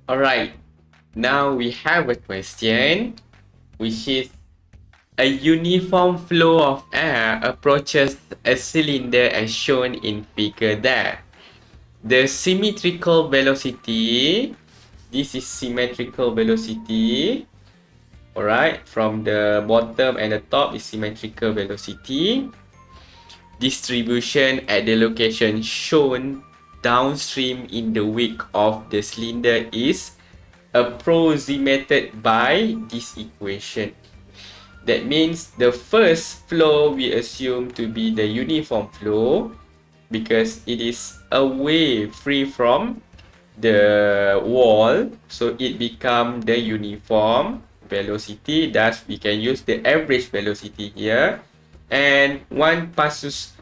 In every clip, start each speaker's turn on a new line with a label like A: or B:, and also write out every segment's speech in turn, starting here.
A: Alright, now we have a question which is a uniform flow of air approaches a cylinder as shown in figure there. The symmetrical velocity, this is symmetrical velocity, alright, from the bottom and the top is symmetrical velocity. Distribution at the location shown downstream in the wake of the cylinder is approximated by this equation. That means the first flow we assume to be the uniform flow because it is away, free from the wall, so it becomes the uniform velocity. Thus we can use the average velocity here, and one passes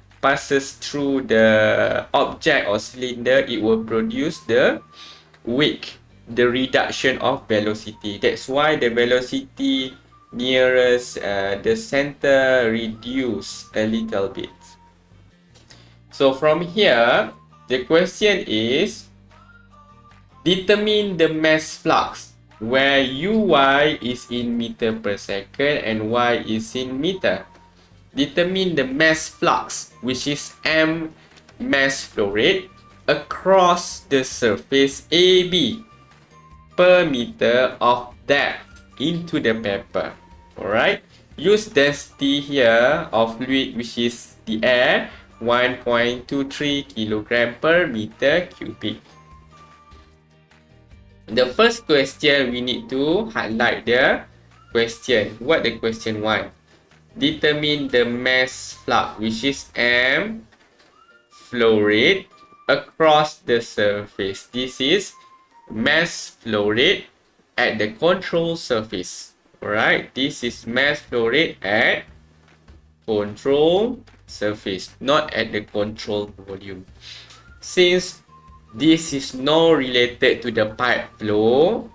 A: through the object or cylinder, it will produce the wake, the reduction of velocity. That's why the velocity nearest the center reduce a little bit. So from here, the question is determine the mass flux where uy is in meter per second and y is in meter. Determine the mass flux, which is m mass flow rate across the surface AB per meter of depth into the paper. Alright, use density here of fluid, which is the air, 1.23 kilogram per meter cubic. The first question, we need to highlight the question. What the question want? Determine the mass flux, which is m flow rate across the surface. This is mass flow rate at the control surface. Alright, this is mass flow rate at control surface, not at the control volume. Since this is not related to the pipe flow,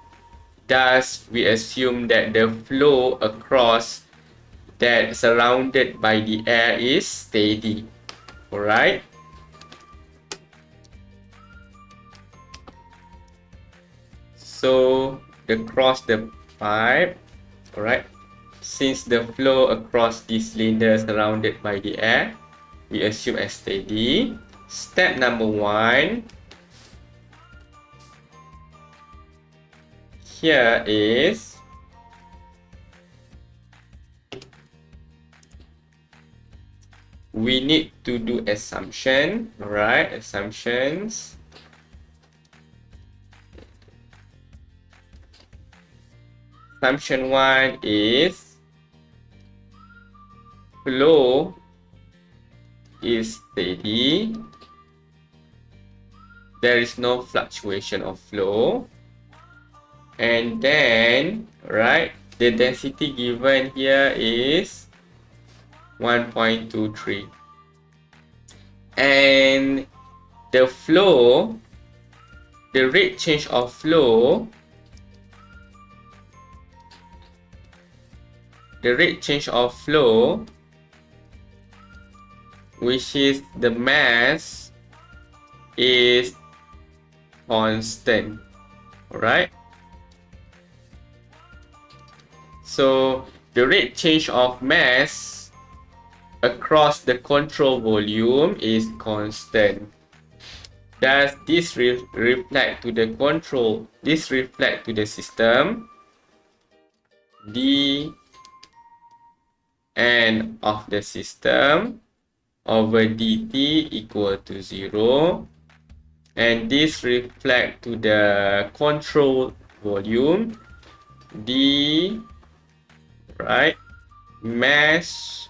A: thus we assume that the flow across that surrounded by the air is steady. Alright. So across the pipe, alright, since the flow across this cylinder surrounded by the air, we assume as steady. Step number 1. Here is we need to do assumption, alright, assumptions. Assumption 1 is flow is steady. There is no fluctuation of flow. And then, right, the density given here is 1.23. And the flow, the rate change of flow, which is the mass, is constant. Alright. So the rate change of mass across the control volume is constant. Thus this reflect to the control, this reflect to the system. D n of the system over dt equal to 0, and this reflect to the control volume, d, right, mass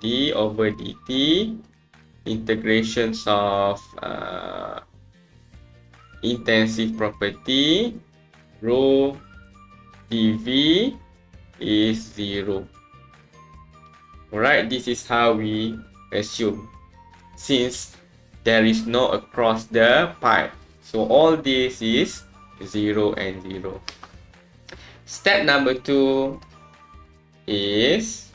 A: d over dt, integrations of intensive property, rho dv is 0. Alright, this is how we assume, since there is no across the pipe. So all this is 0 and 0. Step number 2 is,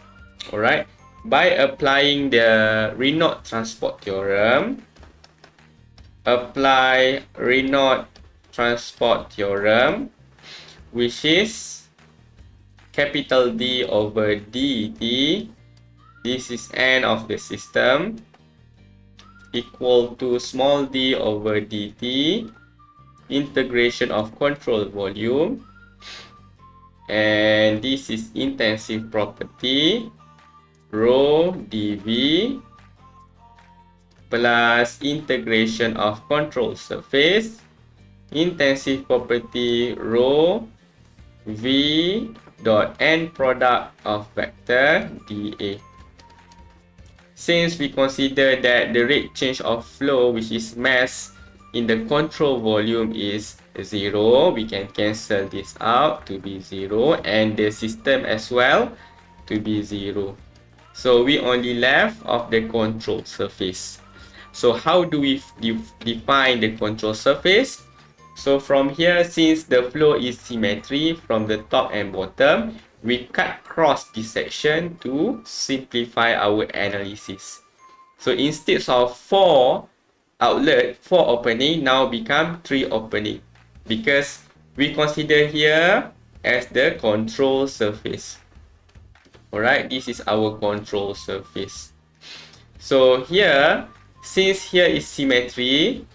A: alright, by applying the Renault transport theorem, apply Renault transport theorem, which is capital D over dt. This is n of the system equal to small d over dt, integration of control volume, and this is intensive property rho dv plus integration of control surface, intensive property rho v dot n product of vector dA. Since we consider that the rate change of flow, which is mass in the control volume, is 0, we can cancel this out to be 0, and the system as well to be 0. So we only left of the control surface. So how do we define the control surface? So from here, since the flow is symmetry from the top and bottom, we cut cross this section to simplify our analysis. So instead of 4 outlet, 4 opening, now become 3 opening, because we consider here as the control surface. Alright, this is our control surface. So here, since here is symmetry,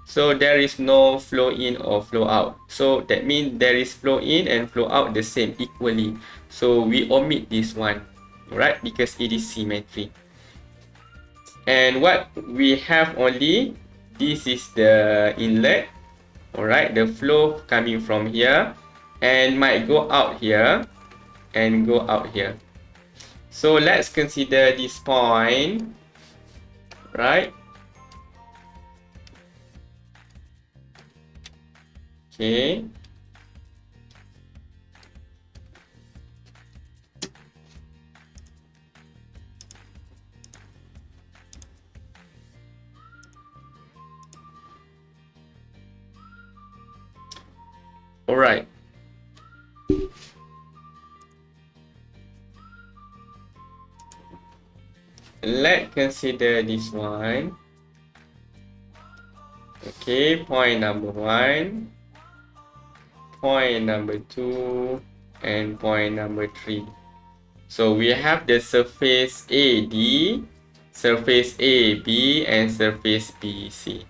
A: so there is no flow in or flow out. So that means there is flow in and flow out the same equally. So we omit this one, right? Because it is symmetry. And what we have only, this is the inlet, alright? The flow coming from here and might go out here and go out here. So let's consider this point, right? Okay. All right. Let's consider this one. Okay, point number 1, point number 2, and point number 3. So we have the surface AD, surface AB, and surface BC.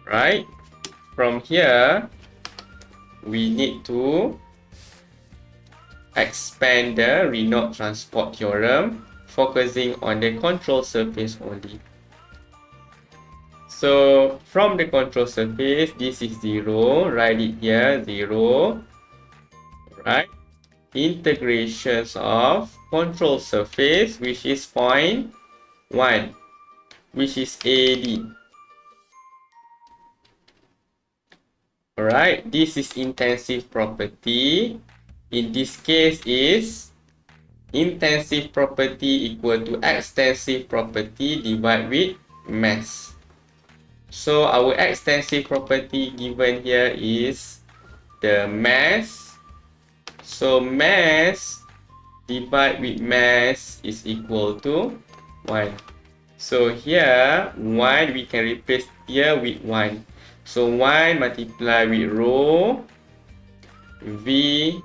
A: Right? From here, we need to expand the Renault transport theorem, focusing on the control surface only. So from the control surface, this is 0, write it here, 0, right? Integrations of control surface, which is point 1, which is AD. Alright, this is intensive property. In this case is intensive property equal to extensive property divided with mass. So our extensive property given here is the mass. So mass divided with mass is equal to 1. So here 1 we can replace here with 1. So 1 multiplied with rho V,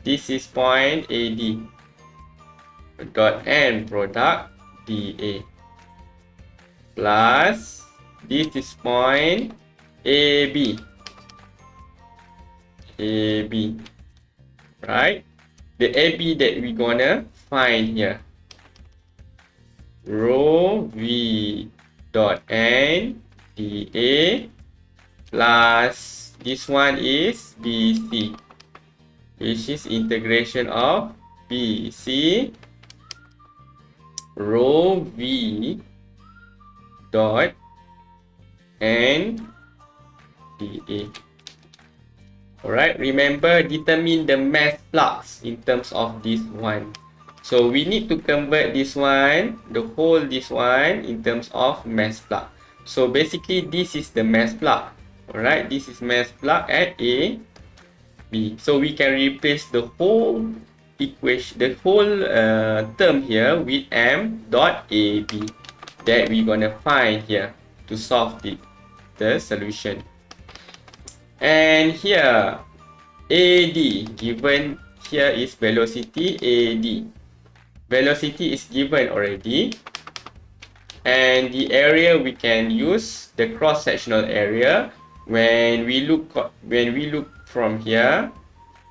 A: this is point AD, dot N product dA, plus this is point AB, right? The AB that we're gonna find here, rho V dot N dA, plus this one is BC, which is integration of BC rho V dot N dA. Alright, remember, determine the mass flux in terms of this one. So we need to convert this one, the whole this one, in terms of mass flux. So basically this is the mass flux. Alright, this is mass flux at A, B. So we can replace the whole equation, the whole term here with M dot AB that we're gonna find here to solve it. the solution. And here, AD, given here is velocity AD. Velocity is given already. And the area we can use the cross-sectional area. When we look from here,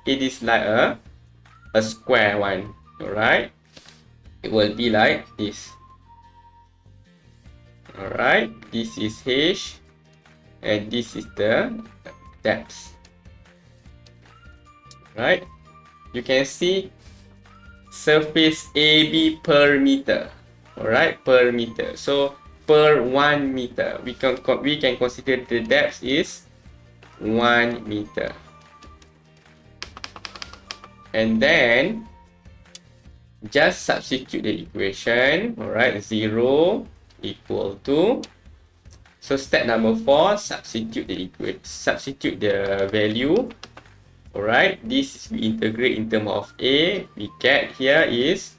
A: it is like a square one. Alright, it will be like this. Alright, this is H and this is the depth. Right, you can see surface AB per meter. Alright, per meter. So per 1 meter, we can consider the depth is 1 meter. And then just substitute the equation. Alright, 0 equal to, so step number 4, substitute the value. Alright, this is we integrate in terms of A. We get here is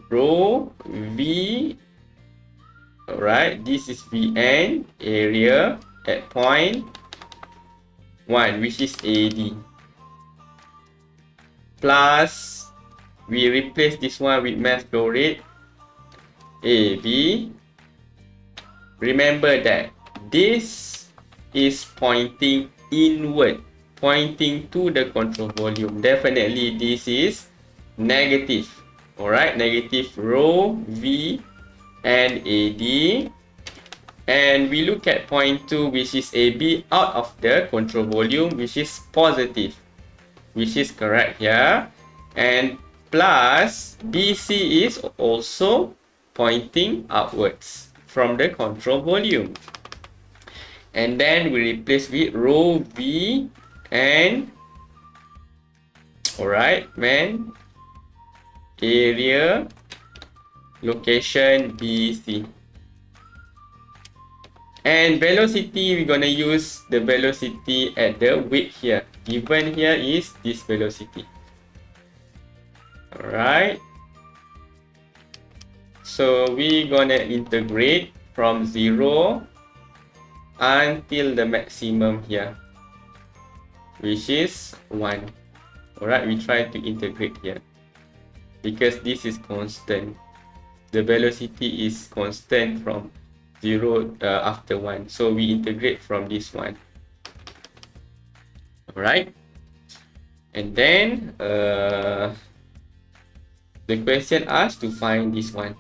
A: rho V. Alright, this is Vn, area at point 1, which is AD. Plus, we replace this one with mass flow rate, AB. Remember that this is pointing inward, pointing to the control volume. Definitely this is negative. Alright, negative rho V and AD. And we look at point 2, which is AB, out of the control volume, which is positive, which is correct here. And plus BC is also pointing outwards from the control volume. And then we replace with rho V and alright, man, area, location BC. And velocity, we're gonna use the velocity at the weight here. Given here is this velocity. Alright, so we're gonna integrate from 0 until the maximum here, which is 1. Alright, we try to integrate here because this is constant. The velocity is constant from 0 after 1. So we integrate from this one. Alright, and then the question asks to find this one.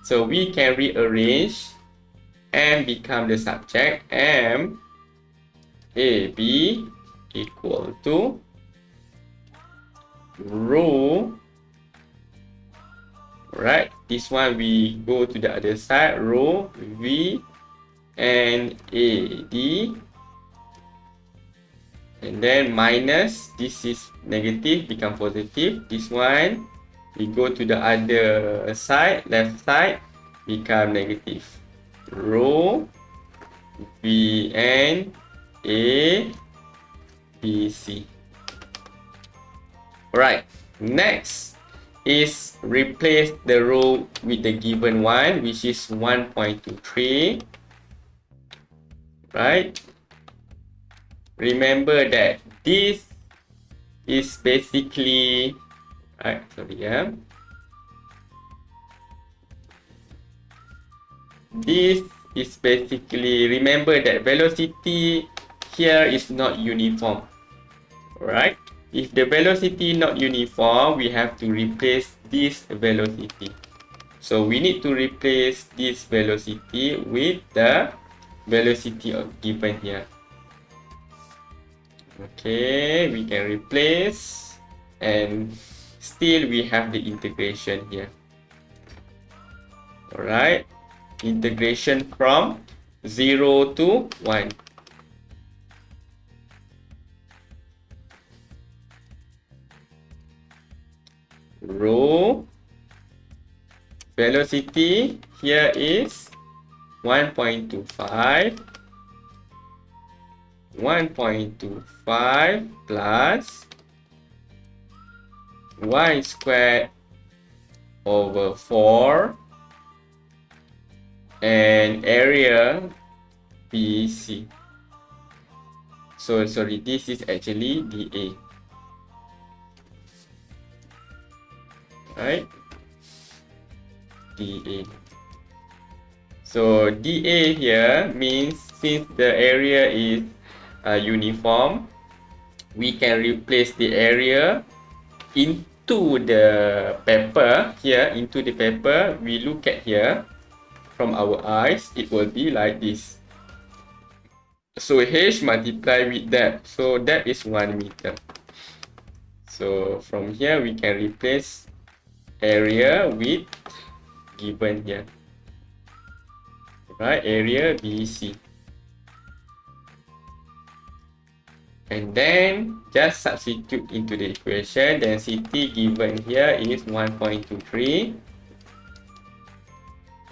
A: So we can rearrange M become the subject. M AB equal to rho. Right, this one we go to the other side, rho V and AD, and then minus, this is negative become positive, this one we go to the other side, left side, become negative, rho V and A B C. Alright, next is replace the rho with the given one, which is 1.23. Right, remember that this is basically this is basically, remember that velocity here is not uniform. Right, if the velocity not uniform, we have to replace this velocity. So we need to replace this velocity with the velocity given here. Okay, we can replace, and still we have the integration here. Alright, integration from 0 to 1. Rho velocity here is 1.25 plus y squared over 4 and area BC. So sorry, this is actually DA. Right? DA. So DA here means since the area is uniform, we can replace the area into the paper here. Into the paper, we look at here from our eyes, it will be like this. So H multiply with that, so that is 1 meter. So from here we can replace area with given here, right? Area BC. And then just substitute into the equation. Density given here is 1.23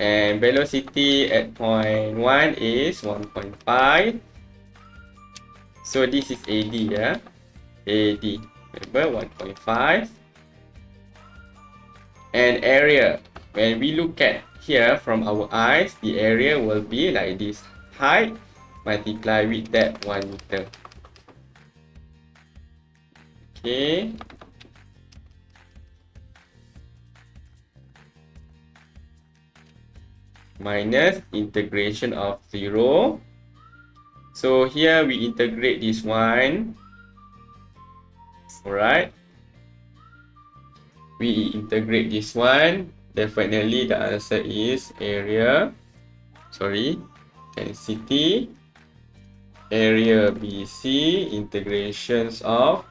A: and velocity at point 1 is 1.5. So this is AD, yeah? AD, remember 1.5. And area, when we look at here from our eyes, the area will be like this. Height multiply with that 1 meter. Okay. Minus integration of 0. So here we integrate this one. Alright. We integrate this one. Definitely the answer is area. Sorry. Density. Area BC. Integrations of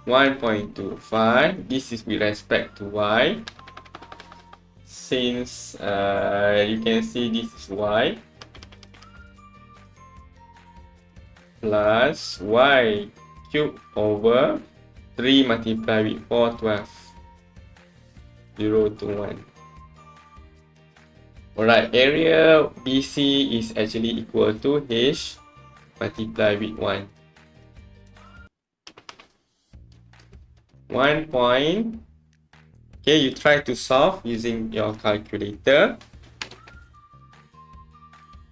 A: 1.25. This is with respect to y. Since you can see this is y. Plus y cube over 3 multiplied with 4, 12. 0 to 1. Alright, area BC is actually equal to H multiplied with 1. 1 point. Okay, you try to solve using your calculator.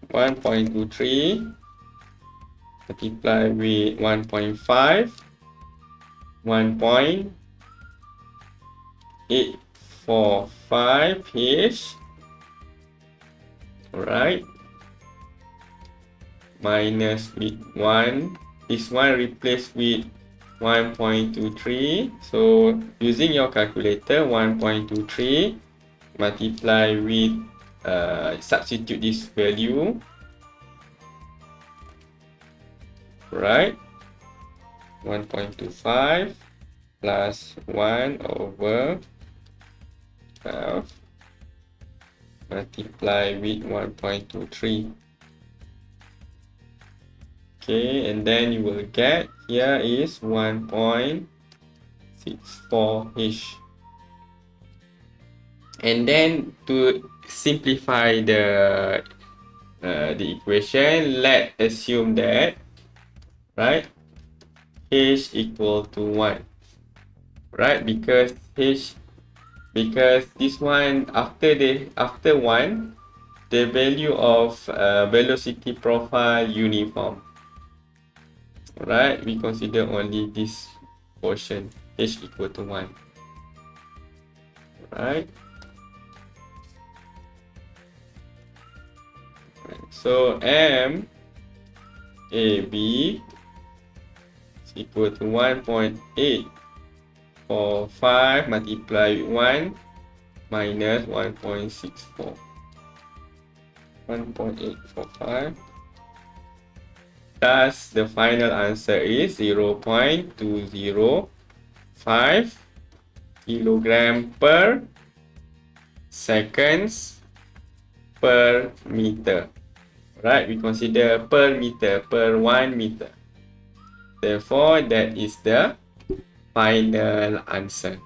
A: 1.23 multiply with 1.5, 1.845 H. Alright. Minus with 1. This one replaced with 1.23. So using your calculator, 1.23 multiply with substitute this value. Right, 1.25 plus 1 over 12 multiply with 1.23. Okay, and then you will get here is 1.64 H. And then to simplify the equation, let's assume that, right, H equal to 1, right? Because this one after 1, the value of velocity profile uniform, right? We consider only this portion, H equal to 1, right? So M AB is equal to 1.845 multiplied with 1 minus 1.64. 1.845. Thus, the final answer is 0.205 kilogram per seconds per meter. Right, we consider per meter, per 1 meter. Therefore, that is the final answer.